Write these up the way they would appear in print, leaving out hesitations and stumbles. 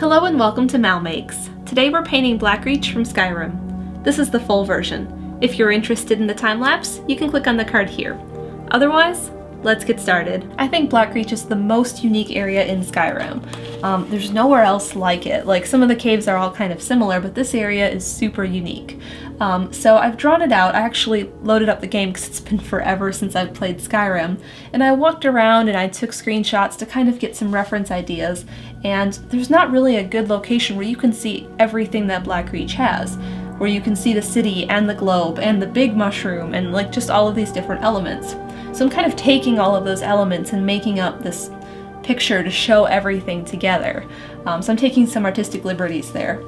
Hello and welcome to MalMakes. Today we're painting Blackreach from Skyrim. This is the full version. If you're interested in the time-lapse, you can click on the card here. Otherwise, let's get started. I think Blackreach is the most unique area in Skyrim. There's nowhere else like it. Like, some of the caves are all kind of similar, but this area is super unique. So I've drawn it out. I actually loaded up the game because it's been forever since I've played Skyrim, and I walked around and I took screenshots to kind of get some reference ideas, and there's not really a good location where you can see everything that Blackreach has, where you can see the city and the globe and the big mushroom and like just all of these different elements. So I'm kind of taking all of those elements and making up this picture to show everything together. So I'm taking some artistic liberties there.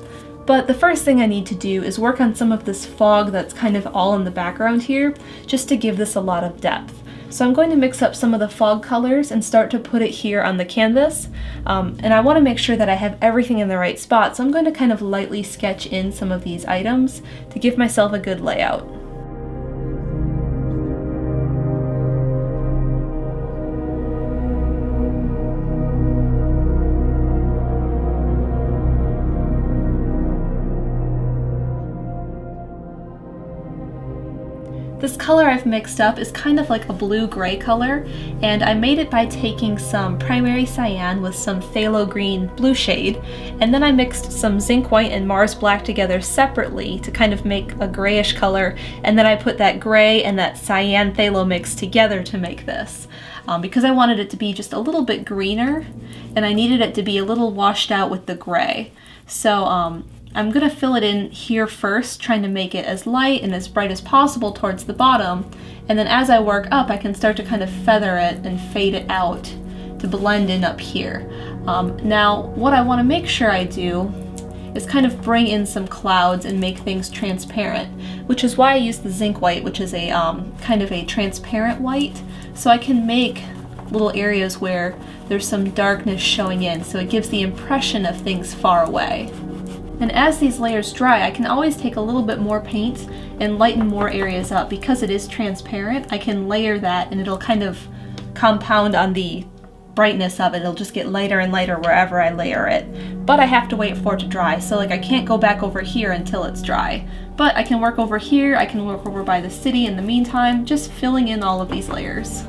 But the first thing I need to do is work on some of this fog that's kind of all in the background here, just to give this a lot of depth. So I'm going to mix up some of the fog colors and start to put it here on the canvas. And I want to make sure that I have everything in the right spot, so I'm going to kind of lightly sketch in some of these items to give myself a good layout. This color I've mixed up is kind of like a blue-gray color, and I made it by taking some primary cyan with some phthalo green blue shade, and then I mixed some zinc white and Mars black together separately to kind of make a grayish color, and then I put that gray and that cyan phthalo mix together to make this. Because I wanted it to be just a little bit greener, and I needed it to be a little washed out with the gray. So I'm going to fill it in here first, trying to make it as light and as bright as possible towards the bottom, and then as I work up I can start to kind of feather it and fade it out to blend in up here. Now what I want to make sure I do is kind of bring in some clouds and make things transparent, which is why I use the zinc white, which is a kind of a transparent white, so I can make little areas where there's some darkness showing in, so it gives the impression of things far away. And as these layers dry, I can always take a little bit more paint and lighten more areas up. Because it is transparent, I can layer that and it'll kind of compound on the brightness of it. It'll just get lighter and lighter wherever I layer it. But I have to wait for it to dry, so like I can't go back over here until it's dry. But I can work over here, I can work over by the city in the meantime, just filling in all of these layers.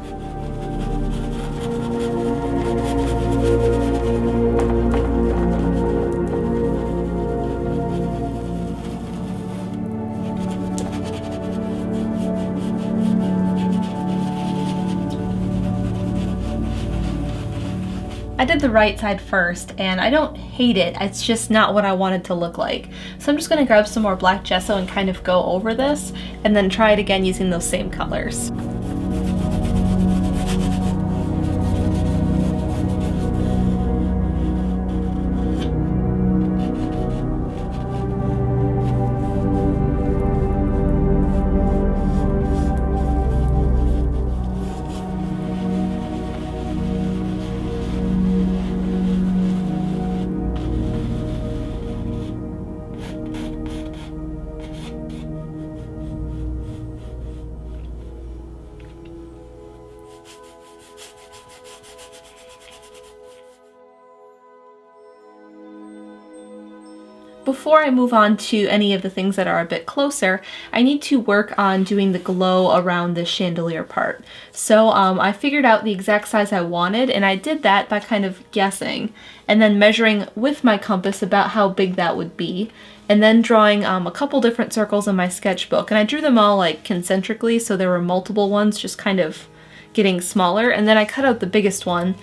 I did the right side first, and I don't hate it, it's just not what I wanted to look like. So I'm just going to grab some more black gesso and kind of go over this, and then try it again using those same colors. Before I move on to any of the things that are a bit closer, I need to work on doing the glow around the chandelier part. So I figured out the exact size I wanted, and I did that by kind of guessing, and then measuring with my compass about how big that would be, and then drawing a couple different circles in my sketchbook. And I drew them all like concentrically, so there were multiple ones just kind of getting smaller, and then I cut out the biggest one,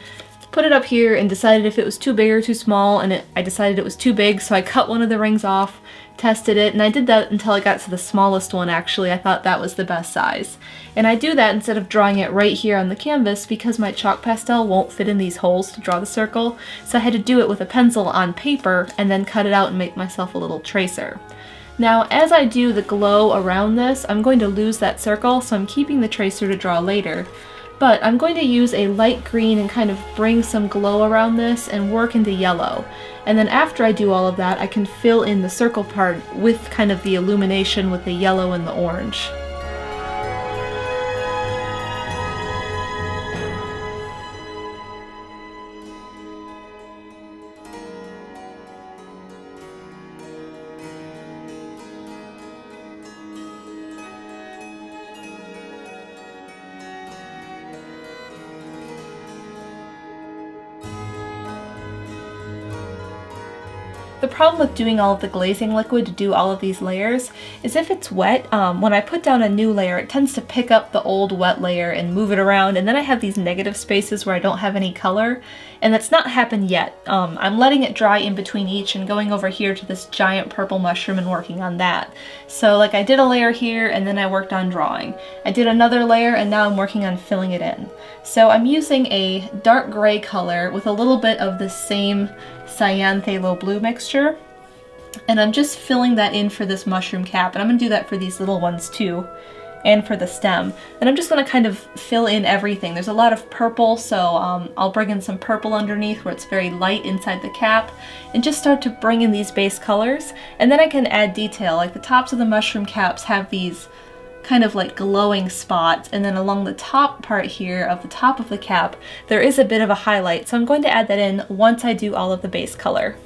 put it up here, and decided if it was too big or too small, and I decided it was too big, so I cut one of the rings off, tested it, and I did that until I got to the smallest one. Actually, I thought that was the best size. And I do that instead of drawing it right here on the canvas because my chalk pastel won't fit in these holes to draw the circle, so I had to do it with a pencil on paper and then cut it out and make myself a little tracer. Now, as I do the glow around this, I'm going to lose that circle, so I'm keeping the tracer to draw later. But I'm going to use a light green and kind of bring some glow around this and work into yellow. And then after I do all of that, I can fill in the circle part with kind of the illumination with the yellow and the orange. The problem with doing all of the glazing liquid to do all of these layers is if it's wet, when I put down a new layer, it tends to pick up the old wet layer and move it around, and then I have these negative spaces where I don't have any color, and that's not happened yet. I'm letting it dry in between each and going over here to this giant purple mushroom and working on that. So like I did a layer here and then I worked on drawing. I did another layer and now I'm working on filling it in. So I'm using a dark gray color with a little bit of the same cyan phthalo blue mixture, and I'm just filling that in for this mushroom cap, and I'm going to do that for these little ones too, and for the stem. And I'm just going to kind of fill in everything. There's a lot of purple, so I'll bring in some purple underneath where it's very light inside the cap, and just start to bring in these base colors, and then I can add detail. Like the tops of the mushroom caps have these kind of like glowing spots, and then along the top part here of the top of the cap there is a bit of a highlight, so I'm going to add that in once I do all of the base color.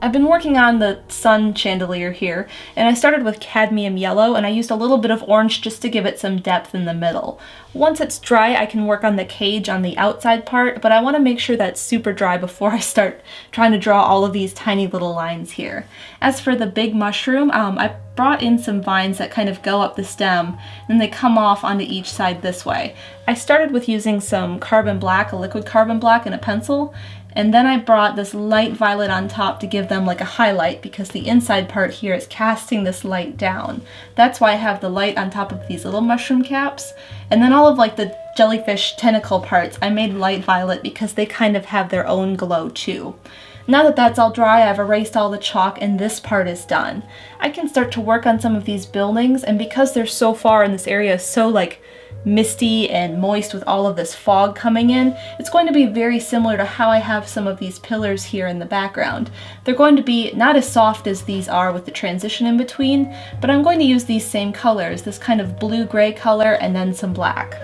I've been working on the sun chandelier here, and I started with cadmium yellow, and I used a little bit of orange just to give it some depth in the middle. Once it's dry, I can work on the cage on the outside part, but I want to make sure that's super dry before I start trying to draw all of these tiny little lines here. As for the big mushroom, I brought in some vines that kind of go up the stem, and they come off onto each side this way. I started with using some carbon black, a liquid carbon black, and a pencil, and then I brought this light violet on top to give them like a highlight, because the inside part here is casting this light down. That's why I have the light on top of these little mushroom caps. And then all of like the jellyfish tentacle parts I made light violet because they kind of have their own glow too. Now that that's all dry, I've erased all the chalk and this part is done. I can start to work on some of these buildings, and because they're so far in this area, so like misty and moist with all of this fog coming in, it's going to be very similar to how I have some of these pillars here in the background. They're going to be not as soft as these are with the transition in between, but I'm going to use these same colors, this kind of blue-gray color and then some black.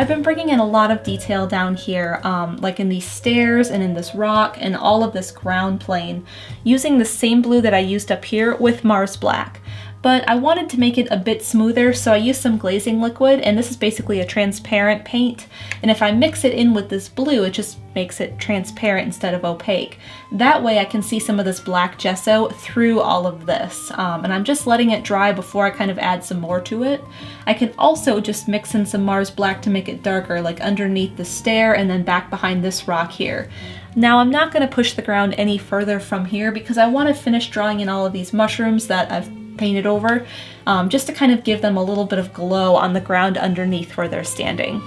I've been bringing in a lot of detail down here, like in these stairs and in this rock and all of this ground plane, using the same blue that I used up here with Mars Black. But I wanted to make it a bit smoother, so I used some glazing liquid, and this is basically a transparent paint. And if I mix it in with this blue, it just makes it transparent instead of opaque. That way I can see some of this black gesso through all of this. And I'm just letting it dry before I kind of add some more to it. I can also just mix in some Mars Black to make it darker, like underneath the stair and then back behind this rock here. Now I'm not going to push the ground any further from here because I want to finish drawing in all of these mushrooms that I've painted over, just to kind of give them a little bit of glow on the ground underneath where they're standing.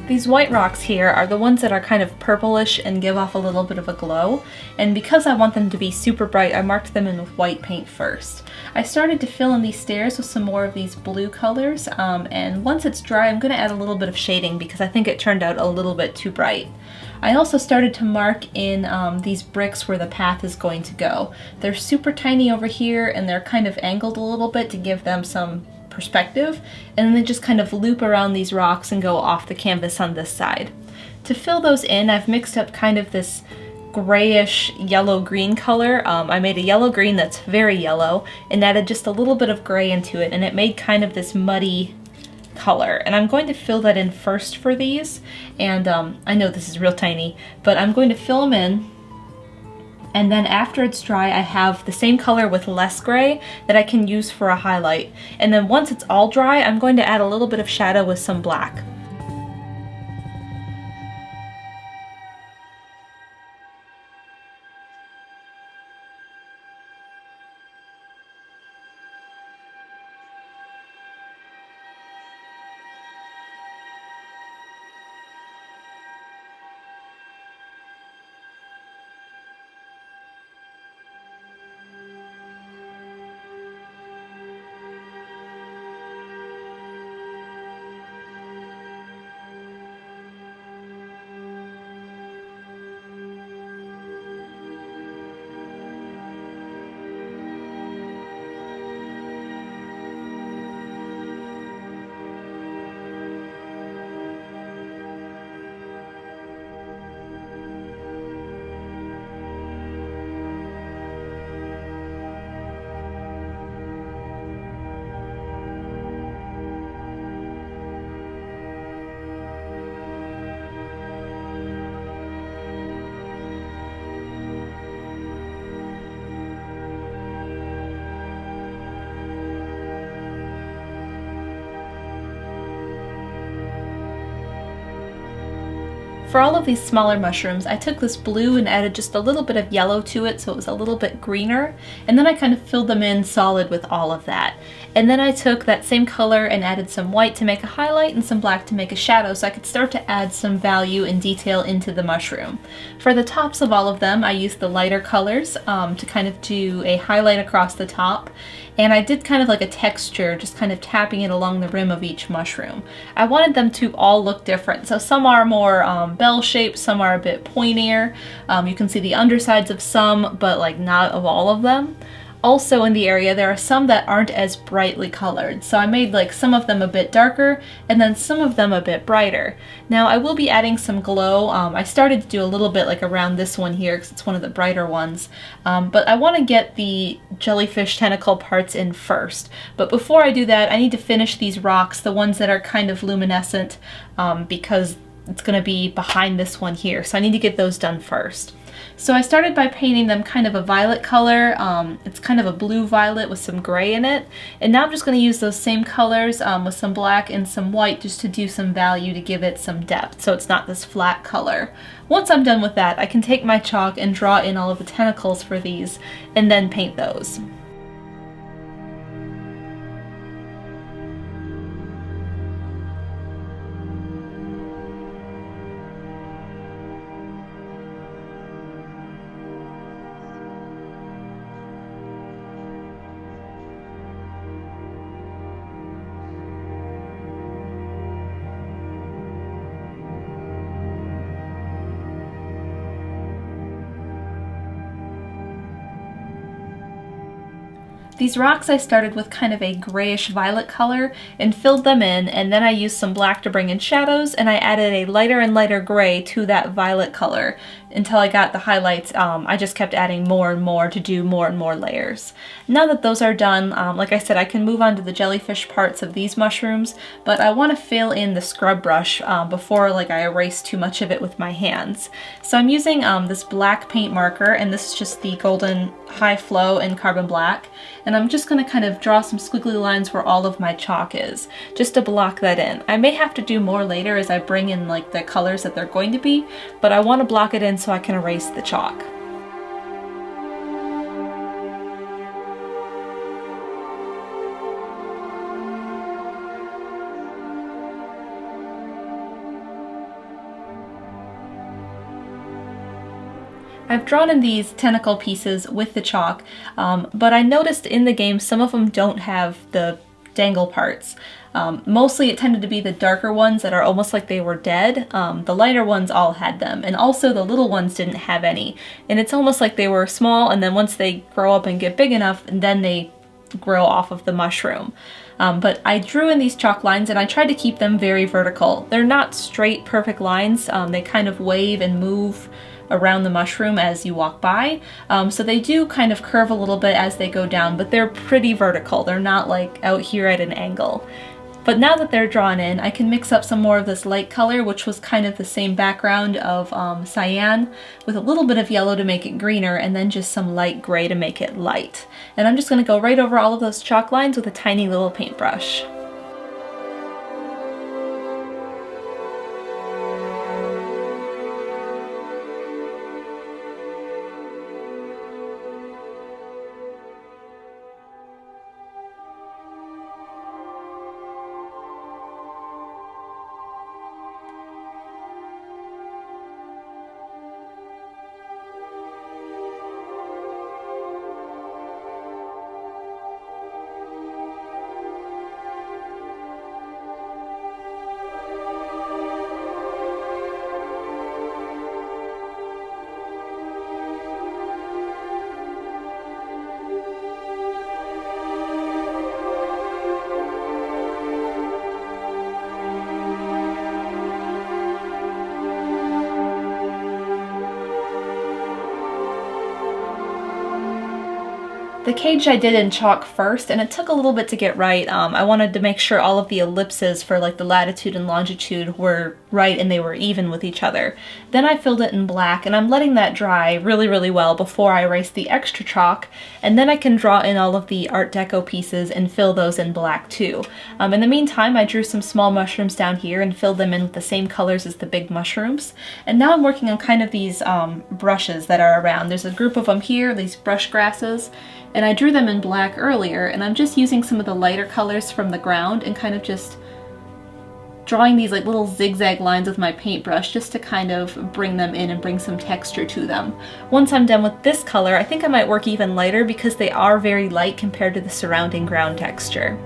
These white rocks here are the ones that are kind of purplish and give off a little bit of a glow, and because I want them to be super bright, I marked them in with white paint first. I started to fill in these stairs with some more of these blue colors, and once it's dry I'm going to add a little bit of shading because I think it turned out a little bit too bright. I also started to mark in these bricks where the path is going to go. They're super tiny over here and they're kind of angled a little bit to give them some perspective, and then they just kind of loop around these rocks and go off the canvas on this side. To fill those in, I've mixed up kind of this grayish yellow-green color. I made a yellow-green that's very yellow and added just a little bit of gray into it, and it made kind of this muddy color. And I'm going to fill that in first for these, and I know this is real tiny, but I'm going to fill them in. And then after it's dry, I have the same color with less gray that I can use for a highlight. And then once it's all dry, I'm going to add a little bit of shadow with some black. For all of these smaller mushrooms, I took this blue and added just a little bit of yellow to it so it was a little bit greener, and then I kind of filled them in solid with all of that. And then I took that same color and added some white to make a highlight and some black to make a shadow so I could start to add some value and detail into the mushroom. For the tops of all of them, I used the lighter colors to kind of do a highlight across the top. and I did kind of like a texture, just kind of tapping it along the rim of each mushroom. I wanted them to all look different, so some are more bell-shaped, some are a bit pointier. You can see the undersides of some, but like not of all of them. Also in the area, there are some that aren't as brightly colored, so I made like some of them a bit darker and then some of them a bit brighter. Now I will be adding some glow. I started to do a little bit like around this one here because it's one of the brighter ones, but I want to get the jellyfish tentacle parts in first. But before I do that, I need to finish these rocks, the ones that are kind of luminescent, because it's going to be behind this one here, so I need to get those done first. So I started by painting them kind of a violet color. It's kind of a blue violet with some gray in it. And now I'm just going to use those same colors with some black and some white just to do some value to give it some depth so it's not this flat color. Once I'm done with that, I can take my chalk and draw in all of the tentacles for these and then paint those. These rocks I started with kind of a grayish violet color and filled them in, and then I used some black to bring in shadows, and I added a lighter and lighter gray to that violet color until I got the highlights. I just kept adding more and more to do more and more layers. Now that those are done, like I said, I can move on to the jellyfish parts of these mushrooms, but I want to fill in the scrub brush before like I erase too much of it with my hands. So I'm using this black paint marker, and this is just the Golden High Flow in Carbon Black. And I'm just going to kind of draw some squiggly lines where all of my chalk is, just to block that in. I may have to do more later as I bring in like the colors that they're going to be, but I want to block it in so I can erase the chalk. I've drawn in these tentacle pieces with the chalk, but I noticed in the game some of them don't have the dangle parts. Mostly it tended to be the darker ones that are almost like they were dead. The lighter ones all had them, and also the little ones didn't have any. And it's almost like they were small, and then once they grow up and get big enough, then they grow off of the mushroom. But I drew in these chalk lines and I tried to keep them very vertical. They're not straight, perfect lines. They kind of wave and move around the mushroom as you walk by. So they do kind of curve a little bit as they go down, but they're pretty vertical. They're not like out here at an angle. But now that they're drawn in, I can mix up some more of this light color, which was kind of the same background of cyan, with a little bit of yellow to make it greener, and then just some light gray to make it light. And I'm just going to go right over all of those chalk lines with a tiny little paintbrush. The cage I did in chalk first, and it took a little bit to get right. I wanted to make sure all of the ellipses for like the latitude and longitude were right and they were even with each other. Then I filled it in black, and I'm letting that dry really, really well before I erase the extra chalk, and then I can draw in all of the Art Deco pieces and fill those in black too. In the meantime, I drew some small mushrooms down here and filled them in with the same colors as the big mushrooms. And now I'm working on kind of these brushes that are around. There's a group of them here, these brush grasses, and I drew them in black earlier, and I'm just using some of the lighter colors from the ground and kind of just drawing these like little zigzag lines with my paintbrush just to kind of bring them in and bring some texture to them. Once I'm done with this color, I think I might work even lighter because they are very light compared to the surrounding ground texture.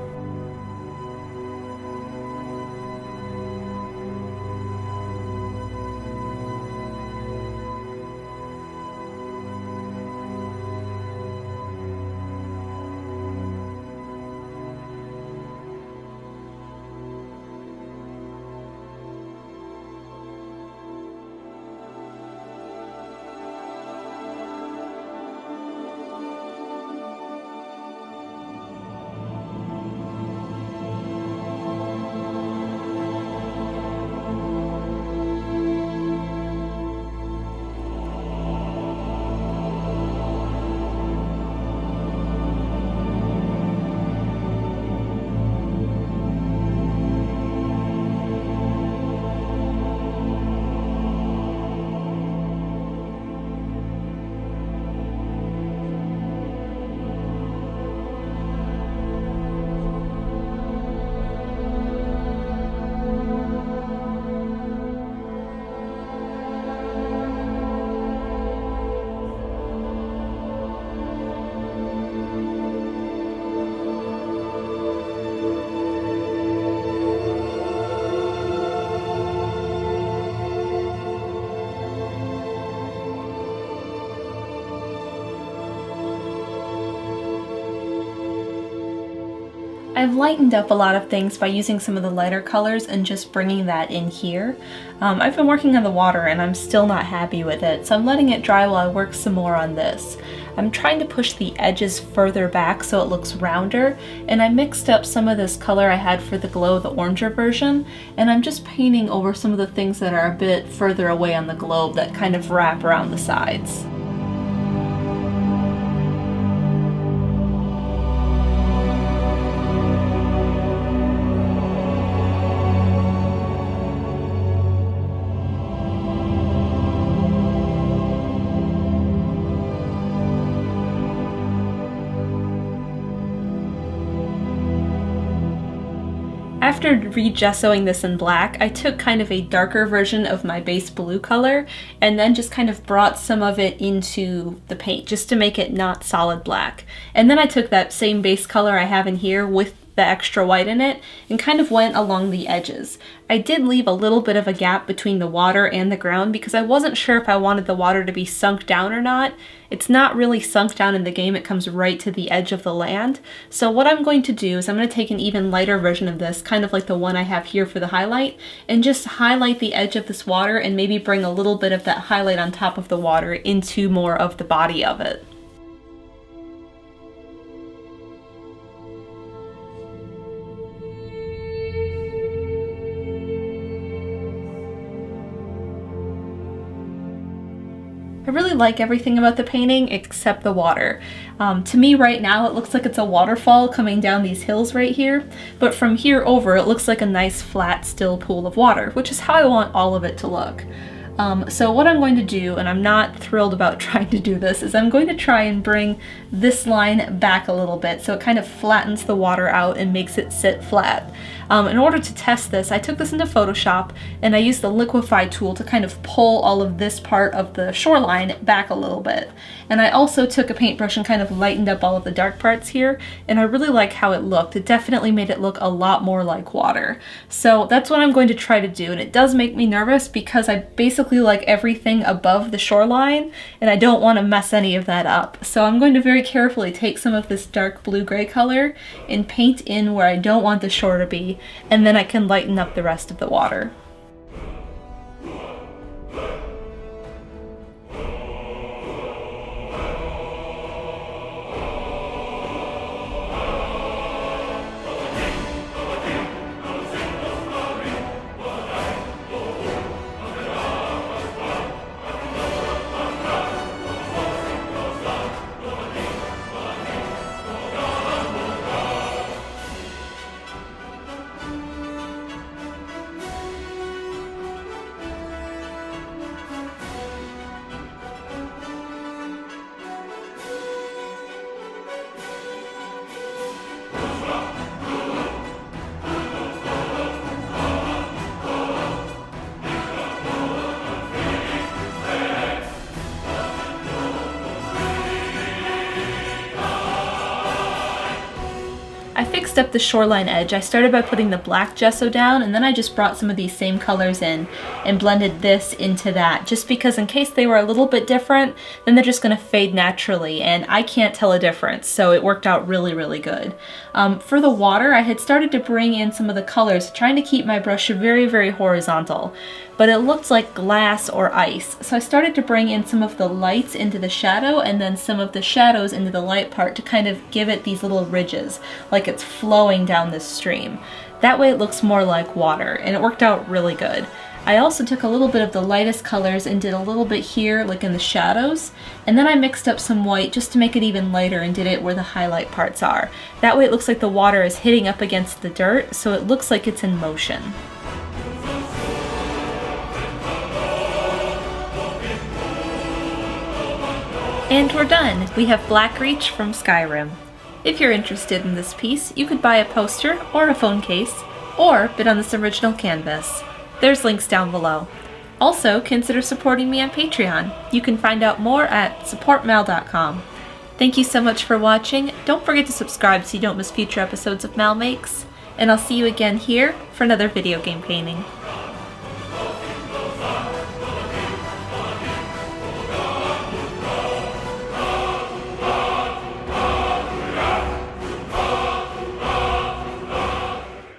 I've lightened up a lot of things by using some of the lighter colors and just bringing that in here. I've been working on the water and I'm still not happy with it, so I'm letting it dry while I work some more on this. I'm trying to push the edges further back so it looks rounder, and I mixed up some of this color I had for the glow, the oranger version, and I'm just painting over some of the things that are a bit further away on the globe that kind of wrap around the sides. After re-gessoing this in black, I took kind of a darker version of my base blue color and then just kind of brought some of it into the paint just to make it not solid black. And then I took that same base color I have in here with the extra white in it and kind of went along the edges. I did leave a little bit of a gap between the water and the ground because I wasn't sure if I wanted the water to be sunk down or not. It's not really sunk down in the game, it comes right to the edge of the land. So what I'm going to do is I'm going to take an even lighter version of this, kind of like the one I have here for the highlight, and just highlight the edge of this water and maybe bring a little bit of that highlight on top of the water into more of the body of it. I really like everything about the painting except the water. To me right now it looks like it's a waterfall coming down these hills right here, but from here over it looks like a nice flat still pool of water, which is how I want all of it to look. So what I'm going to do, and I'm not thrilled about trying to do this, is I'm going to try and bring this line back a little bit so it kind of flattens the water out and makes it sit flat. In order to test this, I took this into Photoshop and I used the liquefy tool to kind of pull all of this part of the shoreline back a little bit. And I also took a paintbrush and kind of lightened up all of the dark parts here, and I really like how it looked. It definitely made it look a lot more like water. So that's what I'm going to try to do, and it does make me nervous because I basically like everything above the shoreline and I don't want to mess any of that up. So I'm going to very carefully take some of this dark blue-gray color and paint in where I don't want the shore to be, and then I can lighten up the rest of the water. mixed up the shoreline edge, I started by putting the black gesso down, and then I just brought some of these same colors in and blended this into that, just because in case they were a little bit different, then they're just going to fade naturally, and I can't tell a difference, so it worked out really, really good. For the water, I had started to bring in some of the colors, trying to keep my brush very, very horizontal, but it looked like glass or ice, so I started to bring in some of the lights into the shadow and then some of the shadows into the light part to kind of give it these little ridges, like it's flowing down this stream. That way it looks more like water, and it worked out really good. I also took a little bit of the lightest colors and did a little bit here, like in the shadows, and then I mixed up some white just to make it even lighter and did it where the highlight parts are. That way it looks like the water is hitting up against the dirt, so it looks like it's in motion. And we're done! We have Blackreach from Skyrim. If you're interested in this piece, you could buy a poster or a phone case, or bid on this original canvas. There's links down below. Also, consider supporting me on Patreon. You can find out more at supportmal.com. Thank you so much for watching. Don't forget to subscribe so you don't miss future episodes of MalMakes, and I'll see you again here for another video game painting.